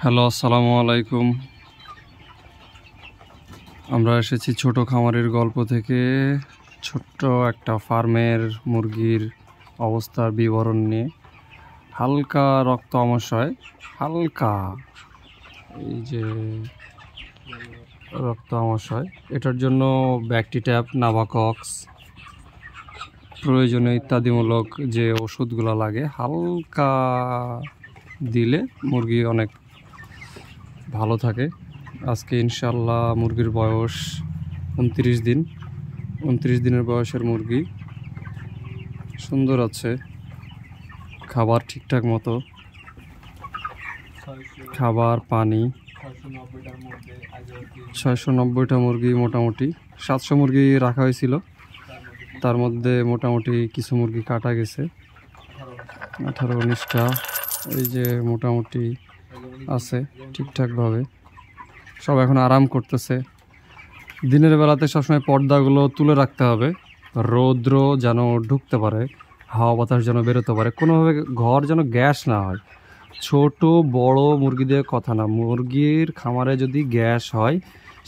Hello, আসসালামু আলাইকুম। আমরা এসেছি ছোট খামারের গল্প থেকে। ছোট্ট একটা ফার্মের মুরগির অবস্থার বিবরণ নিয়ে। হালকা রক্ত আমাশয়, হালকা এই যে রক্ত আমাশয়, এটার জন্য ব্যাকটিট্যাপ, নাভাকক্স, প্রয়োজনীয় ইত্যাদিমূলক যে ওষুধগুলো লাগে হালকা দিলে মুরগি অনেক ভালো থাকে। আজকে ইনশাল্লাহ মুরগির বয়স 29 দিন। 29 দিনের বয়সের মুরগি সুন্দর আছে, খাবার ঠিকঠাক মতো, খাবার পানি। 690টা মুরগি, মোটামুটি 700 মুরগি রাখা হয়েছিল, তার মধ্যে মোটামুটি কিছু মুরগি কাটা গেছে, 18-19টা। এই যে মোটামুটি আছে ঠিকঠাকভাবে, সব এখন আরাম করতেছে। দিনের বেলাতে সবসময় পর্দাগুলো তুলে রাখতে হবে, রৌদ্র যেন ঢুকতে পারে, হাওয়া বাতাস যেন বেরোতে পারে, কোনোভাবে ঘর যেন গ্যাস না হয়। ছোট বড় মুরগিদের কথা না, মুরগির খামারে যদি গ্যাস হয়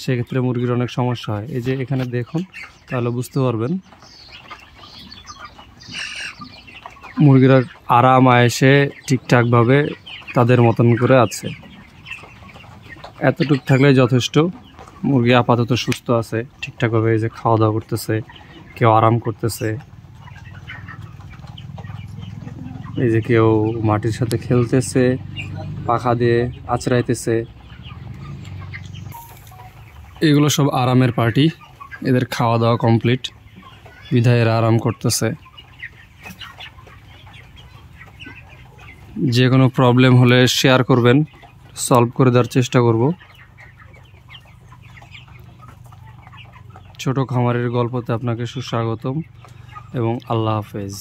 সেক্ষেত্রে মুরগির অনেক সমস্যা হয়। এই যে এখানে দেখুন, তাহলে বুঝতে পারবেন মুরগিরা আরাম আয়েসে ঠিকঠাকভাবে তাদের মতন করে আছে। এতটুকু থাকলে যথেষ্ট। মুরগি আপাতত সুস্থ আছে ঠিকঠাকভাবে, এই যে খাওয়া দাওয়া করতেছে, কেউ আরাম করতেছে, এই যে কেউ মাটির সাথে খেলতেছে, পাখা দিয়ে আঁচড়াইতেছে। এগুলো সব আরামের পার্টি, এদের খাওয়া দাওয়া কমপ্লিট, বিধায় এরা আরাম করতেছে। যে কোনো প্রবলেম হলে শেয়ার করবেন, সলভ করে দেওয়ার চেষ্টা করব। ছোট খামারের গল্পতে আপনাকে সুস্বাগতম এবং আল্লাহ হাফেজ।